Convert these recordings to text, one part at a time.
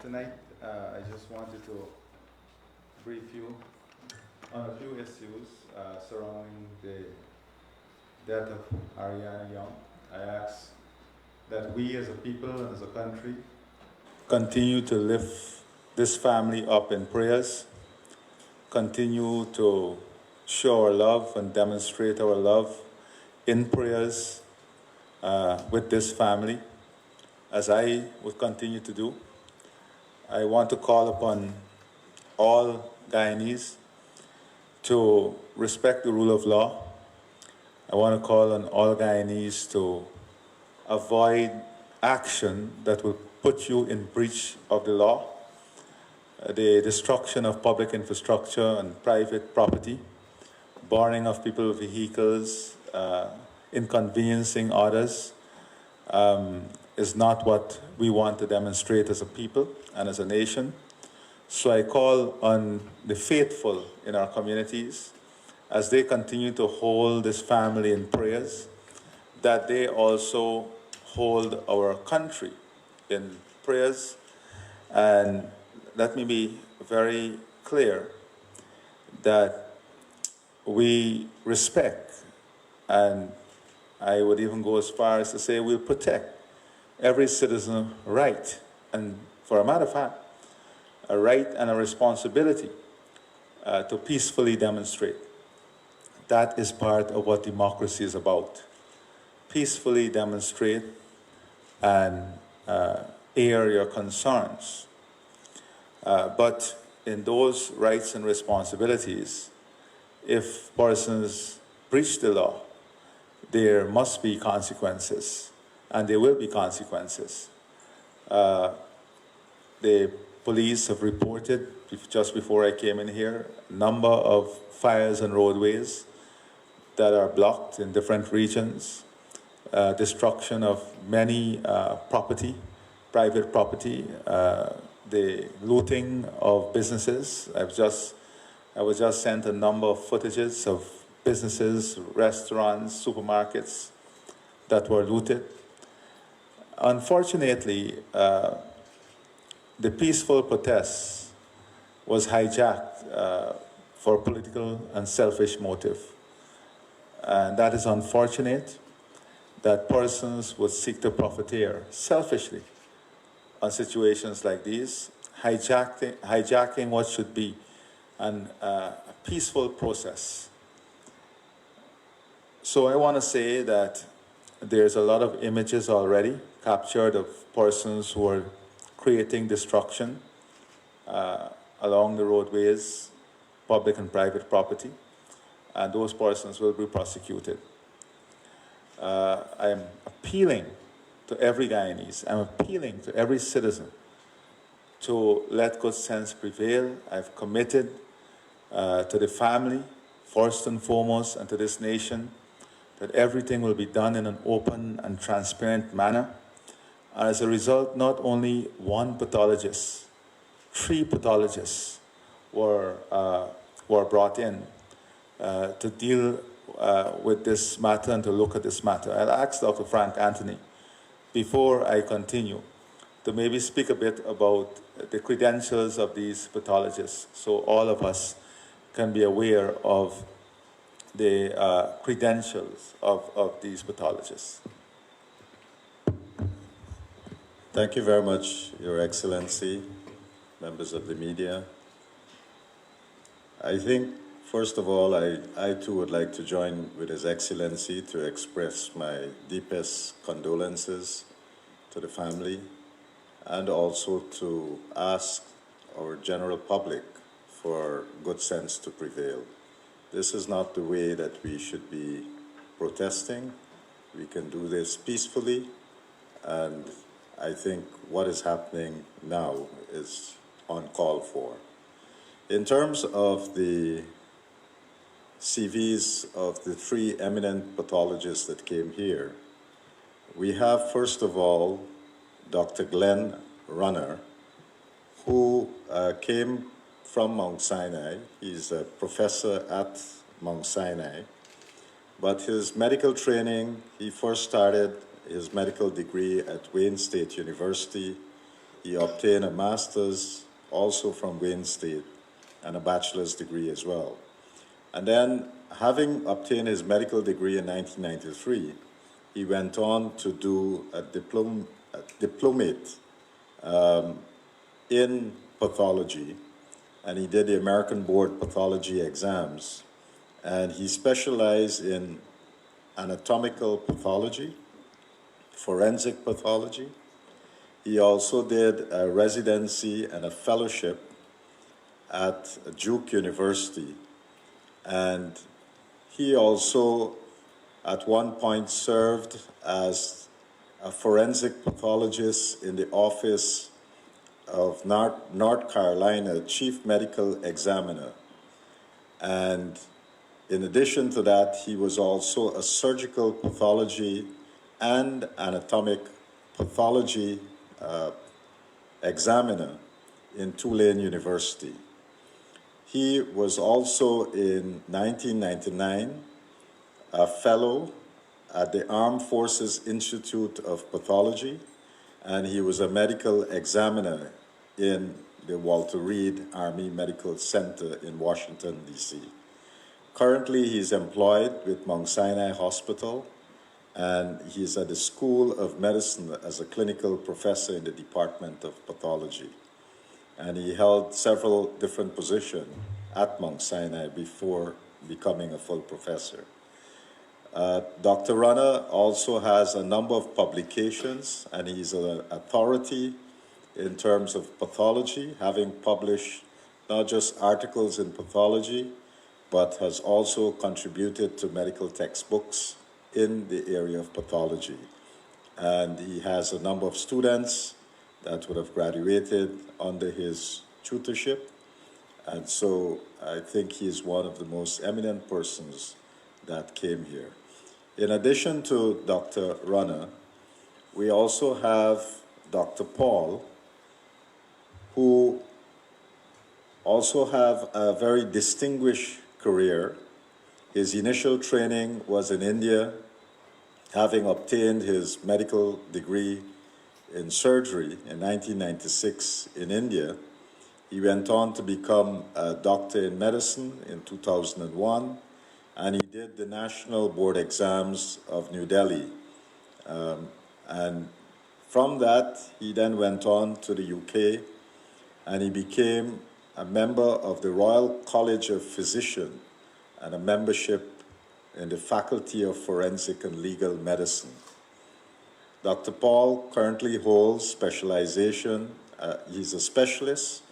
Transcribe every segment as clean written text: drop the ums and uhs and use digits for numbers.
Tonight, I just wanted to brief you on a few issues surrounding the death of Adrianna Young. I ask that we as a people and as a country continue to lift this family up in prayers, continue to show our love and demonstrate our love in prayers with this family, as I would continue to do. I want to call upon all Guyanese to respect the rule of law. I want to call on all Guyanese to avoid action that will put you in breach of the law, the destruction of public infrastructure and private property, burning of people's vehicles, inconveniencing others, is not what we want to demonstrate as a people and as a nation. So I call on the faithful in our communities, as they continue to hold this family in prayers, that they also hold our country in prayers. And let me be very clear that we respect, and I would even go as far as to say we'll protect every citizen's right, and for a matter of fact, a right and a responsibility to peacefully demonstrate. That is part of what democracy is about. Peacefully demonstrate and air your concerns. But in those rights and responsibilities, if persons breach the law, there must be consequences, and there will be consequences. The police have reported, just before I came in here, a number of fires on roadways that are blocked in different regions, destruction of many property, private property, the looting of businesses. I was just sent a number of footages of businesses, restaurants, supermarkets that were looted. Unfortunately, the peaceful protest was hijacked for political and selfish motive. And that is unfortunate, that persons would seek to profiteer selfishly on situations like these, hijacking what should be a peaceful process. So I want to say that there's a lot of images already captured of persons who are creating destruction along the roadways, public and private property, and those persons will be prosecuted. I'm appealing to every Guyanese, I'm appealing to every citizen to let good sense prevail. I've committed to the family, first and foremost, and to this nation, that everything will be done in an open and transparent manner. As a result, not only one pathologist, 3 pathologists were brought in to deal with this matter and to look at this matter. I'll ask Dr. Frank Anthony, before I continue, to maybe speak a bit about the credentials of these pathologists, so all of us can be aware of the credentials of these pathologists. Thank you very much, Your Excellency, members of the media. I think, first of all, I too would like to join with His Excellency to express my deepest condolences to the family, and also to ask our general public for good sense to prevail. This is not the way that we should be protesting. We can do this peacefully, and I think what is happening now is uncalled for. In terms of the CVs of the 3 eminent pathologists that came here, we have, first of all, Dr. Glenn Runner, who came from Mount Sinai. He's a professor at Mount Sinai. But his medical training, he first started his medical degree at Wayne State University he obtained a master's also from Wayne State and a bachelor's degree as well. And then, having obtained his medical degree in 1993, he went on to do a diplomate in pathology, and he did the American Board Pathology exams. And he specialized in anatomical pathology, forensic pathology. He also did a residency and a fellowship at Duke University. And he also, at one point, served as a forensic pathologist in the office of North Carolina Chief Medical Examiner. And in addition to that, he was also a surgical pathology and anatomic pathology examiner in Tulane University. He was also in 1999 a fellow at the Armed Forces Institute of Pathology, and he was a medical examiner in the Walter Reed Army Medical Center in Washington, D.C. Currently, he's employed with Mount Sinai Hospital, and he's at the School of Medicine as a clinical professor in the Department of Pathology. And he held several different positions at Mount Sinai before becoming a full professor. Dr. Runner also has a number of publications, and he's an authority in terms of pathology, having published not just articles in pathology, but has also contributed to medical textbooks in the area of pathology. And he has a number of students that would have graduated under his tutorship. And so I think he is one of the most eminent persons that came here. In addition to Dr. Runner, we also have Dr. Paul, who also have a very distinguished career. His initial training was in India, having obtained his medical degree in surgery in 1996 in India. He went on to become a doctor in medicine in 2001, and he did the National Board Exams of New Delhi. And from that, he then went on to the UK, and he became a member of the Royal College of Physicians and a membership in the Faculty of Forensic and Legal Medicine. Dr. Paul currently holds specialization. He's a specialist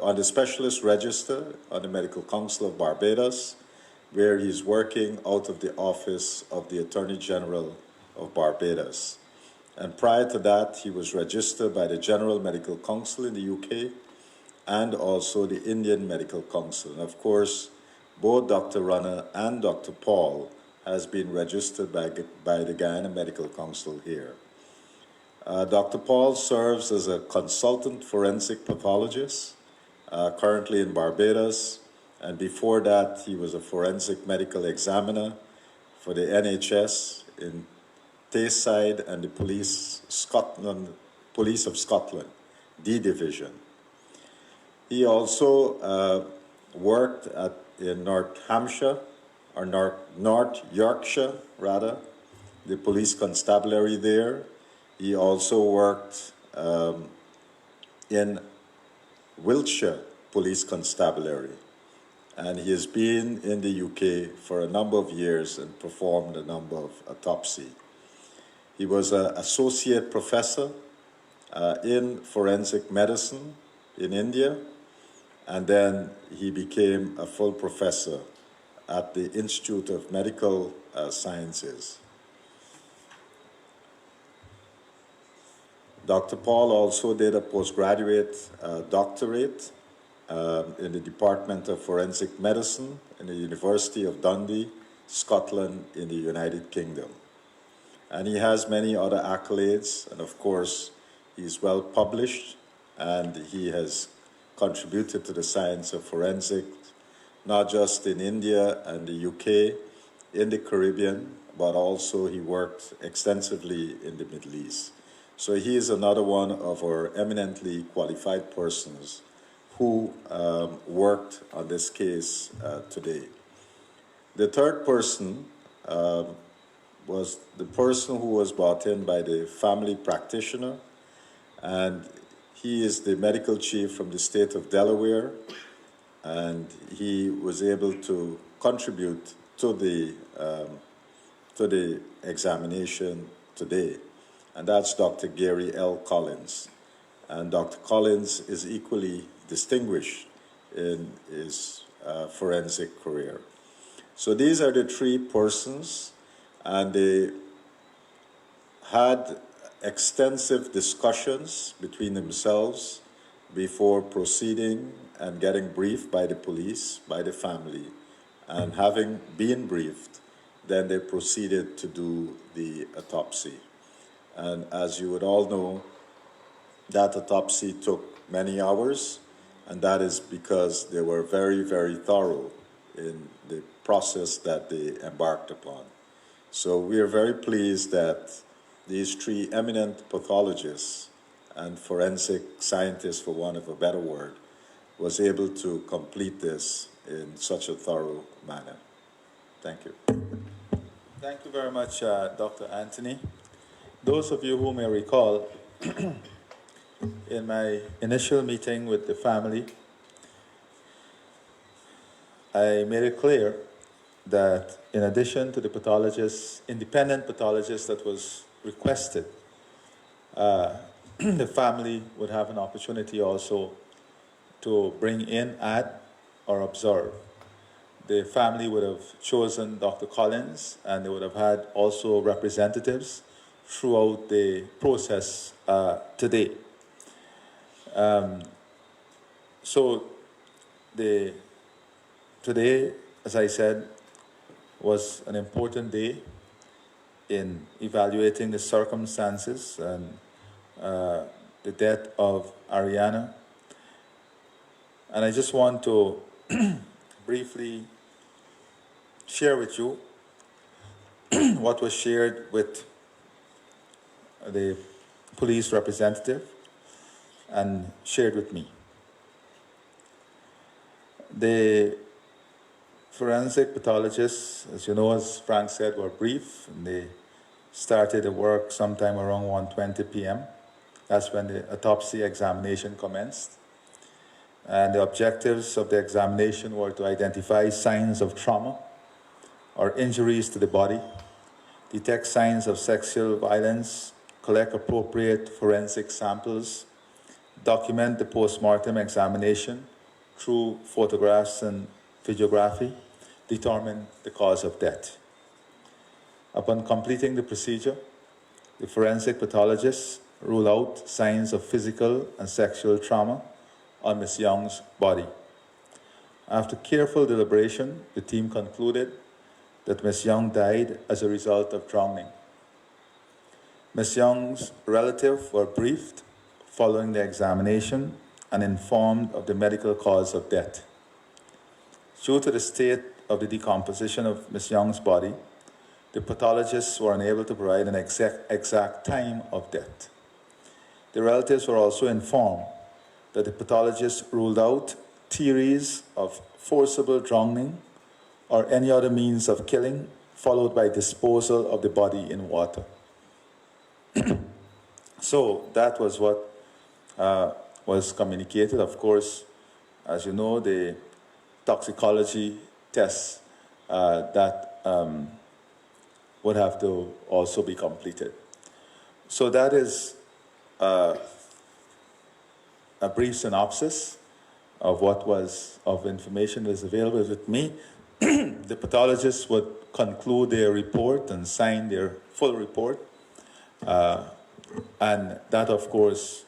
on the Specialist Register on the Medical Council of Barbados, where he's working out of the Office of the Attorney General of Barbados. And prior to that, he was registered by the General Medical Council in the UK and also the Indian Medical Council. And of course, both Dr. Runner and Dr. Paul has been registered by the Guyana Medical Council here. Dr. Paul serves as a consultant forensic pathologist, currently in Barbados, and before that he was a forensic medical examiner for the NHS in Tayside and the Police of Scotland, D Division. He also worked in North Hampshire, or North Yorkshire, rather, the police constabulary there. He also worked in Wiltshire Police Constabulary. And he has been in the UK for a number of years and performed a number of autopsies. He was an associate professor in forensic medicine in India, and then he became a full professor at the Institute of Medical Sciences. Dr. Paul also did a postgraduate doctorate in the Department of Forensic Medicine in the University of Dundee, Scotland, in the United Kingdom. And he has many other accolades, and of course, he's well published, and he has contributed to the science of forensics, not just in India and the UK, in the Caribbean, but also he worked extensively in the Middle East. So he is another one of our eminently qualified persons who worked on this case today. The third person was the person who was brought in by the family practitioner, and he is the medical chief from the state of Delaware, and he was able to contribute to the examination today, and that's Dr. Gary L. Collins. And Dr. Collins is equally distinguished in his forensic career. So these are the three persons, and they had extensive discussions between themselves before proceeding and getting briefed by the police, by the family, and having been briefed, then they proceeded to do the autopsy. And as you would all know, that autopsy took many hours, and that is because they were very, very thorough in the process that they embarked upon. So we are very pleased that these three eminent pathologists and forensic scientists, for want of a better word, was able to complete this in such a thorough manner. Thank you. Thank you very much, Dr. Anthony. Those of you who may recall, in my initial meeting with the family, I made it clear that in addition to the pathologist, independent pathologist that was requested, the family would have an opportunity also to bring in, add, or observe. The family would have chosen Dr. Collins, and they would have had also representatives throughout the process today. So today, as I said, was an important day in evaluating the circumstances and the death of Adrianna. And I just want to briefly share with you what was shared with the police representative and shared with me. The forensic pathologists, as you know, as Frank said, were brief, and they started the work sometime around 1:20 p.m. That's when the autopsy examination commenced. And the objectives of the examination were to identify signs of trauma or injuries to the body, detect signs of sexual violence, collect appropriate forensic samples, document the post-mortem examination through photographs and videography, determine the cause of death. Upon completing the procedure, the forensic pathologists rule out signs of physical and sexual trauma on Ms. Young's body. After careful deliberation, the team concluded that Ms. Young died as a result of drowning. Ms. Young's relatives were briefed following the examination and informed of the medical cause of death. Due to the state of the decomposition of Ms. Young's body, the pathologists were unable to provide an exact time of death. The relatives were also informed that the pathologists ruled out theories of forcible drowning or any other means of killing, followed by disposal of the body in water. So that was what was communicated. Of course, as you know, the toxicology tests that would have to also be completed. So that is a brief synopsis of what was of information that is available with me. The pathologists would conclude their report and sign their full report. And that, of course,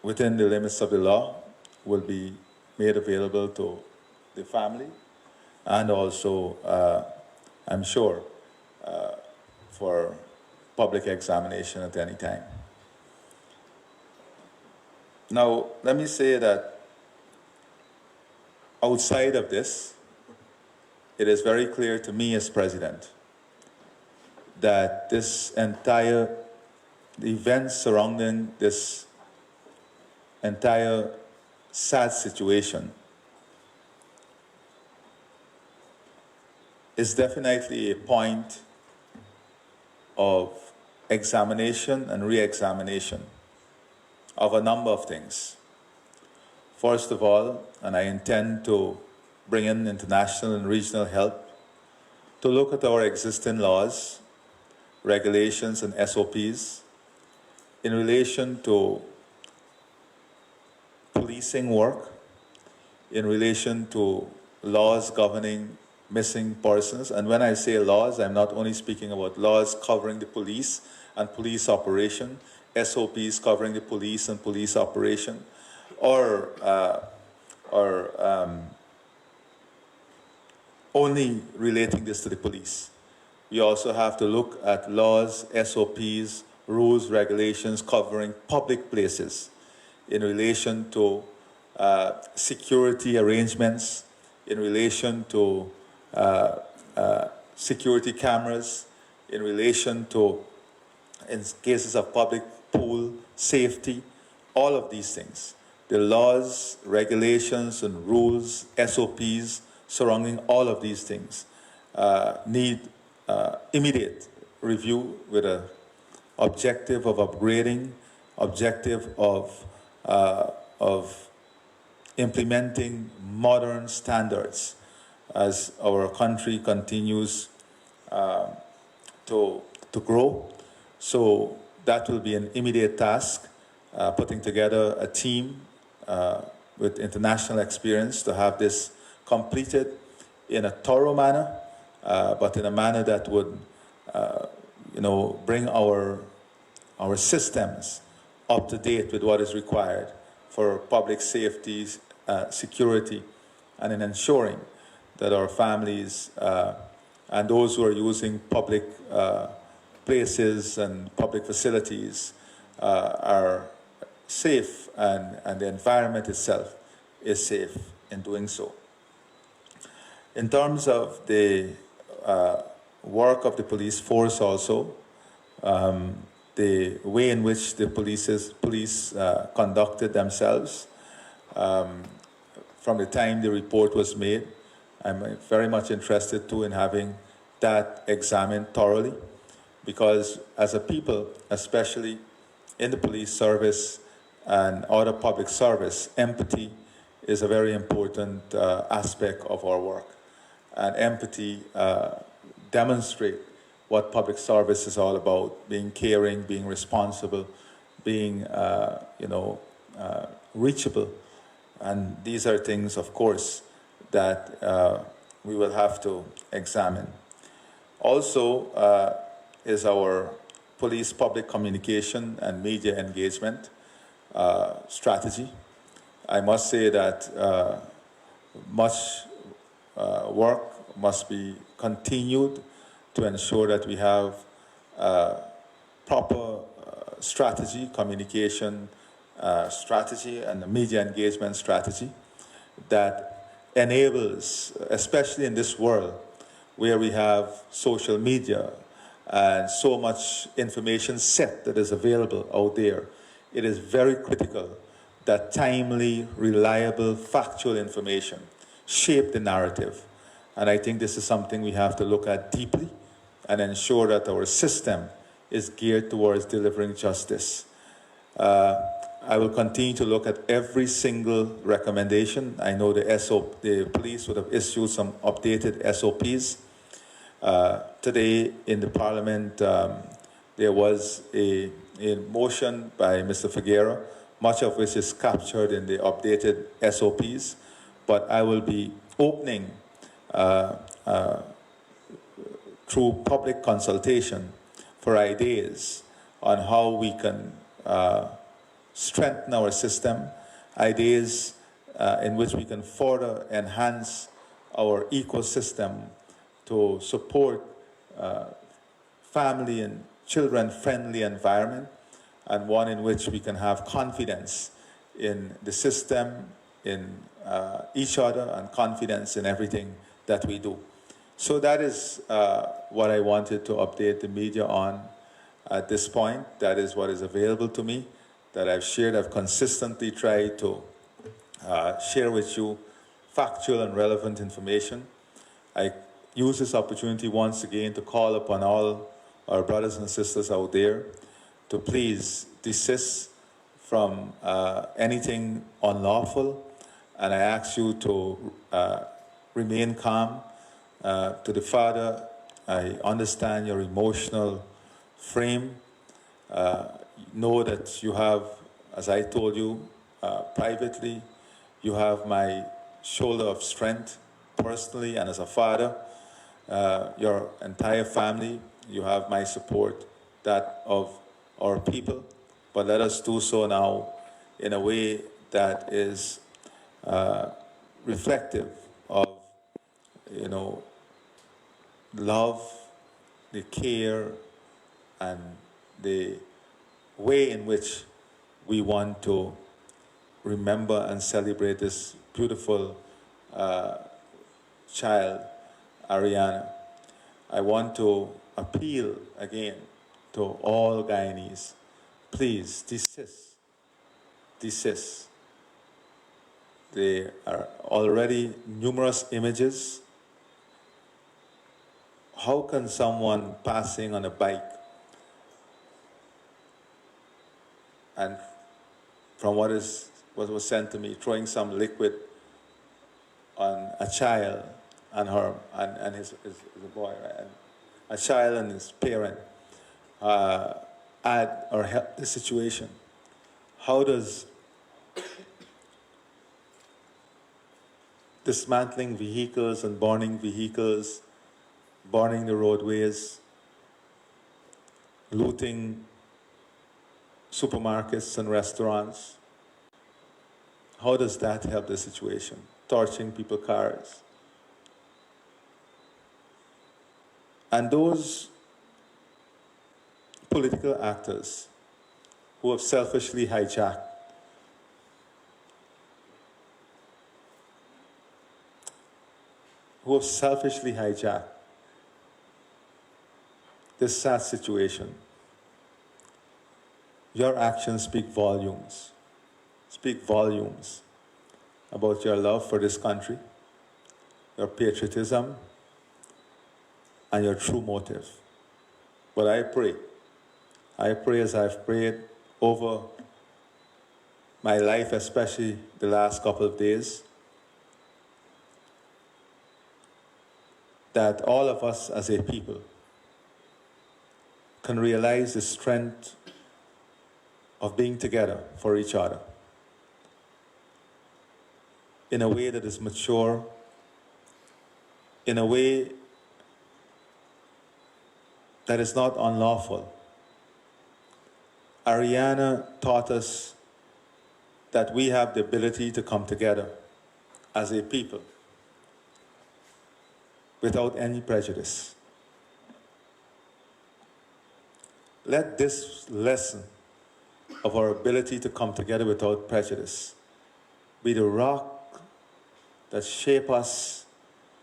within the limits of the law, will be made available to the family and also, I'm sure, for public examination at any time. Now, let me say that outside of this, it is very clear to me as president that this entire the events surrounding this entire sad situation is definitely a point of examination and re-examination of a number of things. First of all, and I intend to bring in international and regional help to look at our existing laws, regulations, and SOPs in relation to policing work, in relation to laws governing missing persons. And when I say laws, I'm not only speaking about laws covering the police and police operation, SOPs covering the police and police operation, or only relating this to the police. We also have to look at laws, SOPs, rules, regulations covering public places in relation to security arrangements, in relation to security cameras, in relation to, in cases of public pool safety, all of these things. The laws, regulations, and rules, SOPs surrounding all of these things need immediate review with an objective of upgrading, objective of implementing modern standards as our country continues to grow. So that will be an immediate task, putting together a team with international experience to have this completed in a thorough manner, but in a manner that would bring our systems up to date with what is required for public safety, security, and in ensuring that our families and those who are using public places and public facilities are safe, and the environment itself is safe in doing so. In terms of the work of the police force also, the way in which the police conducted themselves from the time the report was made, I'm very much interested too in having that examined thoroughly, because as a people, especially in the police service and other public service, empathy is a very important aspect of our work. And empathy demonstrates what public service is all about: being caring, being responsible, being reachable. And these are things, of course, that we will have to examine. Also is our police public communication and media engagement strategy. I must say that much work must be continued to ensure that we have proper strategy, communication strategy, and a media engagement strategy that enables, especially in this world where we have social media and so much information set that is available out there, it is very critical that timely, reliable, factual information shape the narrative. And I think this is something we have to look at deeply and ensure that our system is geared towards delivering justice. I will continue to look at every single recommendation. I know the police would have issued some updated SOPs. Today in the Parliament, there was a motion by Mr. Figueroa, much of which is captured in the updated SOPs, but I will be opening through public consultation for ideas on how we can strengthen our system, ideas in which we can further enhance our ecosystem to support family and children-friendly environment, and one in which we can have confidence in the system, in each other, and confidence in everything that we do. So that is what I wanted to update the media on. At this point, that is what is available to me, that I've shared. I've consistently tried to share with you factual and relevant information. I use this opportunity once again to call upon all our brothers and sisters out there to please desist from anything unlawful, and I ask you to remain calm. To the Father, I understand your emotional frame. Know that you have, as I told you privately, you have my shoulder of strength personally and as a father. Your entire family, you have my support, that of our people. But let us do so now in a way that is reflective of, love, the care, and the way in which we want to remember and celebrate this beautiful child, Adrianna. I want to appeal again to all Guyanese. Please desist. Desist. There are already numerous images. How can someone passing on a bike and from what was sent to me, throwing some liquid on a child and his boy, right? And a child and his parent, add or help the situation? How does dismantling vehicles and burning vehicles, burning the roadways, looting supermarkets and restaurants, how does that help the situation? Torching people's cars. And those political actors who have selfishly hijacked this sad situation, your actions speak volumes about your love for this country, your patriotism, and your true motive. But I pray as I've prayed over my life, especially the last couple of days, that all of us as a people can realize the strength of being together for each other in a way that is mature, in a way that is not unlawful. Adrianna taught us that we have the ability to come together as a people without any prejudice. Let this lesson of our ability to come together without prejudice be the rock that shape us,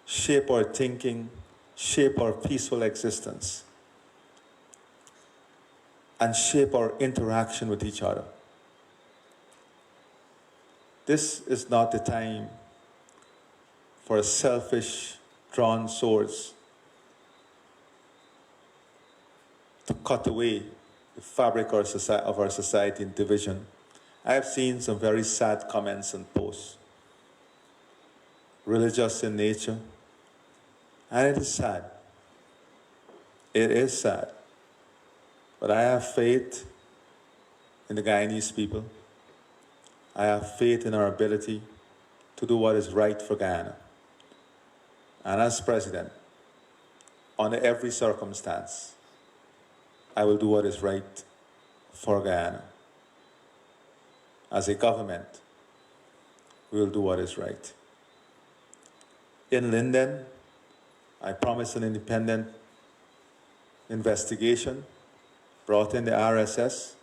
shape our thinking, shape our peaceful existence, and shape our interaction with each other. This is not the time for selfish, drawn swords to cut away the fabric of our society in division. I have seen some very sad comments and posts, religious in nature, and it is sad. It is sad. But I have faith in the Guyanese people. I have faith in our ability to do what is right for Guyana. And as president, under every circumstance, I will do what is right for Guyana. As a government, we will do what is right. In Linden, I promised an independent investigation, brought in the RSS.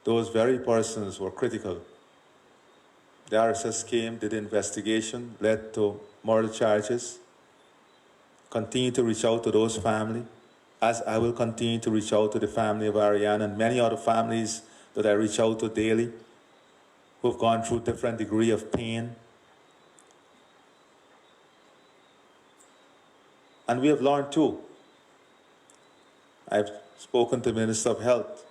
Those very persons were critical. The RSS came, did the investigation, led to murder charges, continue to reach out to those families. as I will continue to reach out to the family of Ariane and many other families that I reach out to daily, who've gone through different degree of pain. And we have learned too. I've spoken to the Minister of Health,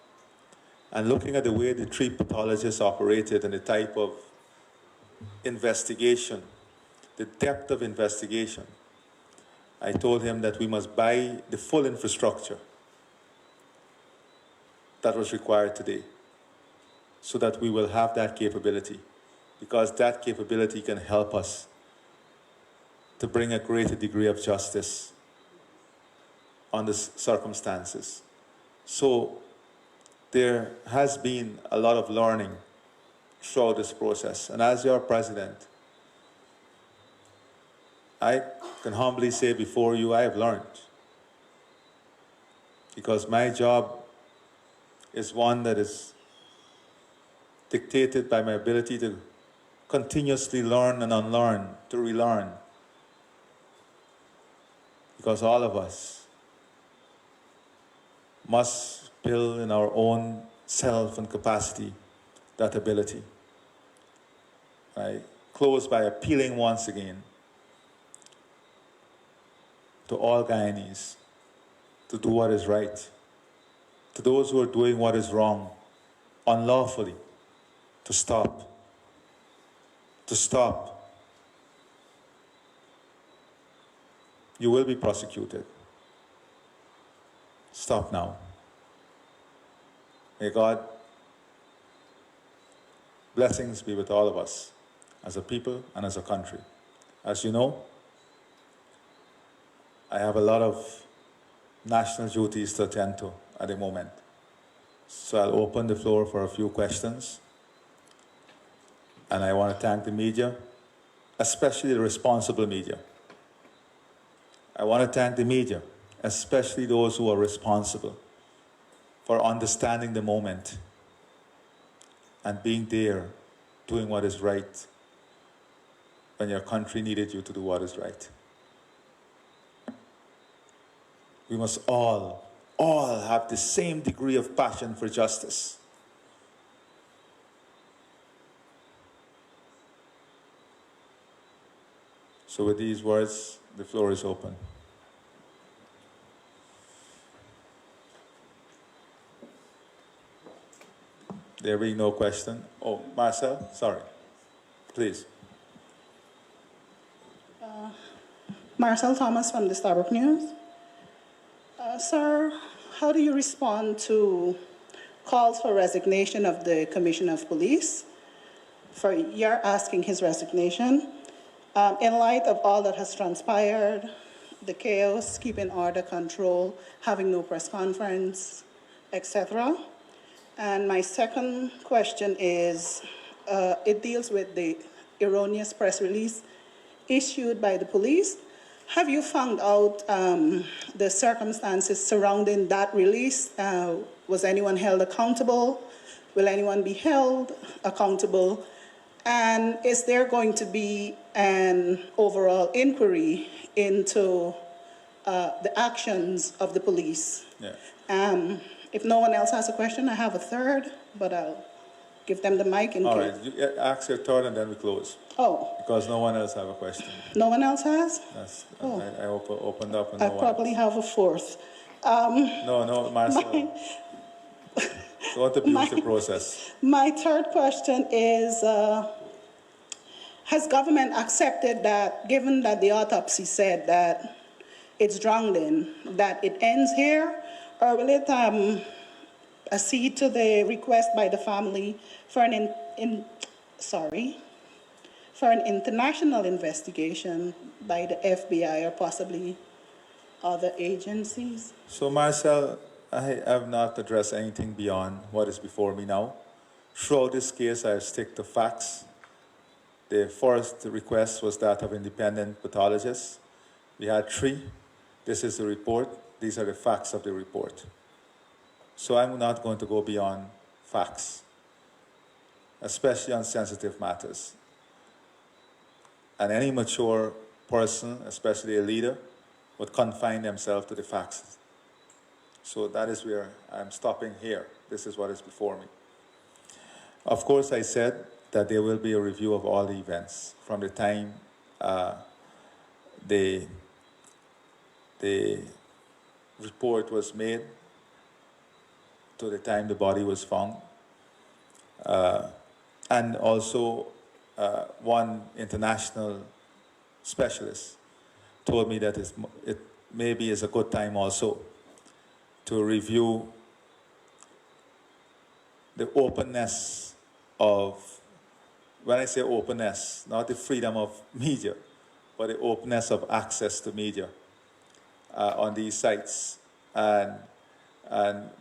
and looking at the way the three pathologists operated and the type of investigation, the depth of investigation, I told him that we must buy the full infrastructure that was required today so that we will have that capability, because that capability can help us to bring a greater degree of justice on the circumstances. So there has been a lot of learning throughout this process. And as your president, I can humbly say before you, I have learned. Because my job is one that is dictated by my ability to continuously learn and unlearn, to relearn. Because all of us must build in our own self and capacity that ability. I close by appealing once again to all Guyanese to do what is right, to those who are doing what is wrong, unlawfully, to stop. To stop. You will be prosecuted. Stop now. May God blessings be with all of us as a people and as a country. As you know, I have a lot of national duties to attend to at the moment. So I'll open the floor for a few questions. And I want to thank the media, especially the responsible media. I want to thank the media, especially those who are responsible, for understanding the moment and being there, doing what is right when your country needed you to do what is right. We must all have the same degree of passion for justice. So with these words, the floor is open. There being no question. Oh, Marcel, sorry. Please. Marcel Thomas from the Starbuck News. Sir, how do you respond to calls for resignation of the Commissioner of Police? You're asking his resignation. In light of all that has transpired, the chaos, keeping order, control, having no press conference, etc. And my second question is, it deals with the erroneous press release issued by the police. Have you found out the circumstances surrounding that release? Was anyone held accountable? Will anyone be held accountable? And is there going to be an overall inquiry into the actions of the police? Yeah. If no one else has a question, I have a third, but I'll give them the mic in case. All right, you ask your third and then we close. Oh. Because no one else have a question. No one else has? Yes. Oh. I opened up and I no one probably else. have a fourth. No, Marcel. Don't abuse the process. My third question is, has government accepted that, given that the autopsy said that it's drowning, that it ends here? Or will it accede to the request by the family for an international investigation by the FBI or possibly other agencies? So, Marcel, I have not addressed anything beyond what is before me now. Throughout this case, I stick to facts. The first request was that of independent pathologists. We had 3. This is the report. These are the facts of the report. So I'm not going to go beyond facts, especially on sensitive matters. And any mature person, especially a leader, would confine themselves to the facts So that is where I'm stopping here. This is what is before me. Of course, I said that there will be a review of all the events from the time the report was made to the time the body was found. And also, one international specialist told me that it maybe is a good time also to review the openness of, when I say openness, not the freedom of media, but the openness of access to media on these sites, and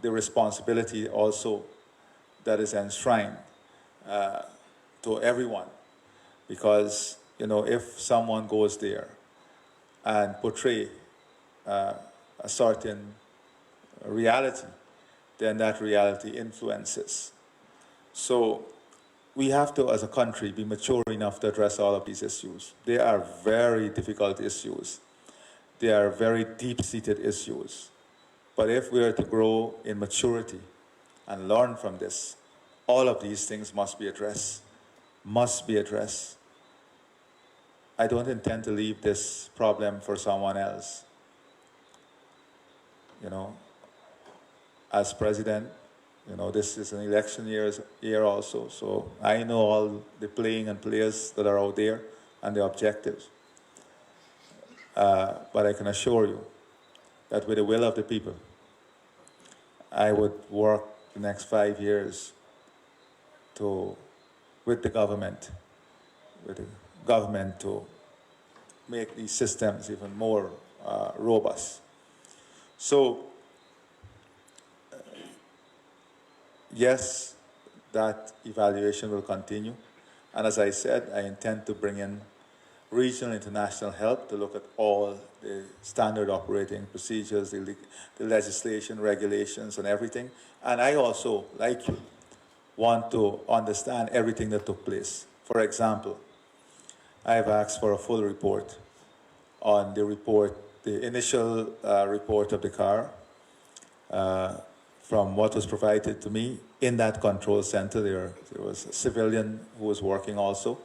the responsibility also that is enshrined to everyone. Because, you know, if someone goes there and portray a certain reality, then that reality influences. So we have to, as a country, be mature enough to address all of these issues. They are very difficult issues. They are very deep-seated issues. But if we are to grow in maturity and learn from this, all of these things must be addressed. Must be addressed. I don't intend to leave this problem for someone else. You know, as president, you know, this is an election year also, so I know all the playing and players that are out there and the objectives. But I can assure you that with the will of the people, I would work the next 5 years with the government to make these systems even more robust. So, yes, that evaluation will continue. And as I said, I intend to bring in regional and international help to look at all the standard operating procedures, the legislation, regulations, and everything. And I also, like you, want to understand everything that took place. For example, I have asked for a full report on the initial report of the car, from what was provided to me. In that control center, there was a civilian who was working also,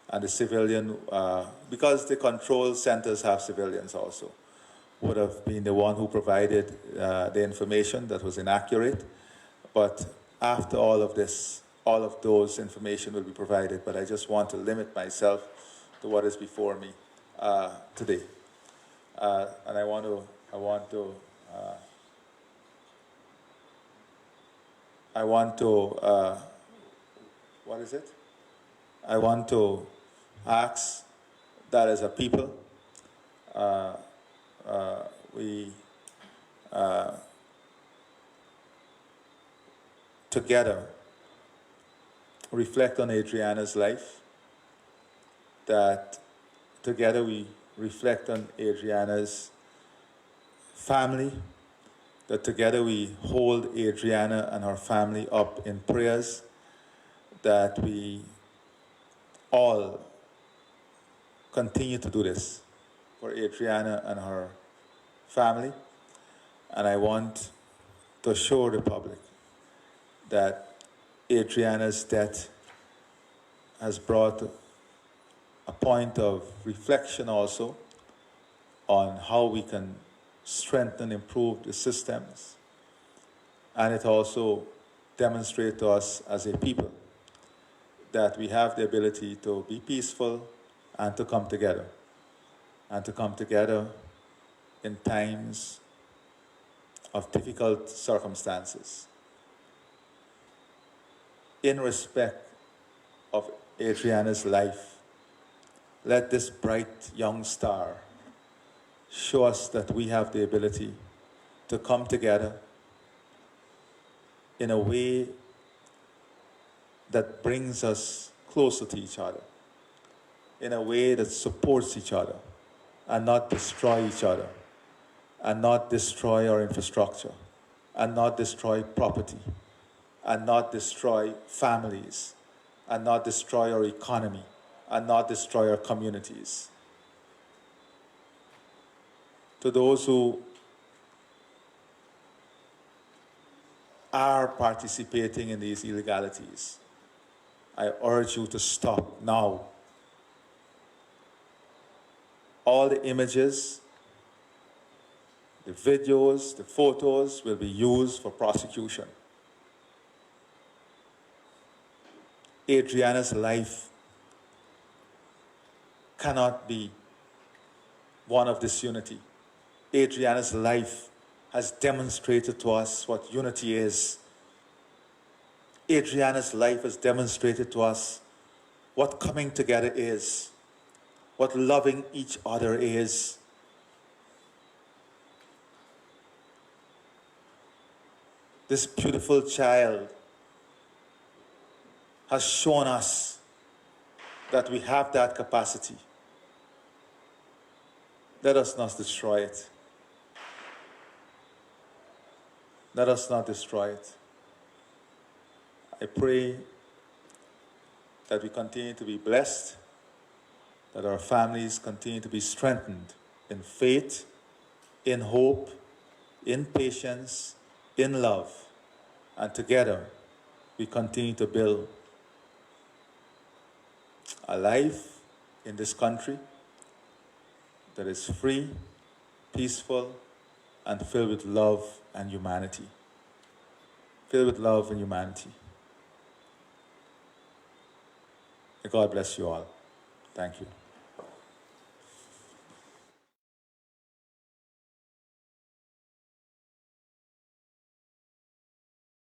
and the civilian, because the control centers have civilians also, would have been the one who provided the information that was inaccurate. But after all of this, all of those information will be provided, but I just want to limit myself to what is before me today. And I want to ask that as a people, we together reflect on Adrianna's life, that together we reflect on Adrianna's family, that together we hold Adrianna and her family up in prayers, that we all continue to do this for Adrianna and her family. And I want to assure the public that Adrianna's death has brought a point of reflection also on how we can strengthen, improve the systems. And it also demonstrates to us as a people that we have the ability to be peaceful and to come together. And to come together in times of difficult circumstances. In respect of Adrianna's life, let this bright young star show us that we have the ability to come together in a way that brings us closer to each other, in a way that supports each other, and not destroy each other, and not destroy our infrastructure, and not destroy property, and not destroy families, and not destroy our economy, and not destroy our communities. To those who are participating in these illegalities, I urge you to stop now. All the images, the videos, the photos will be used for prosecution. Adrianna's life cannot be one of disunity. Adrianna's life has demonstrated to us what unity is. Adrianna's life has demonstrated to us what coming together is, what loving each other is. This beautiful child has shown us that we have that capacity. Let us not destroy it. Let us not destroy it. I pray that we continue to be blessed, that our families continue to be strengthened in faith, in hope, in patience, in love, and together we continue to build a life in this country that is free, peaceful, and filled with love and humanity. Filled with love and humanity. May God bless you all. Thank you.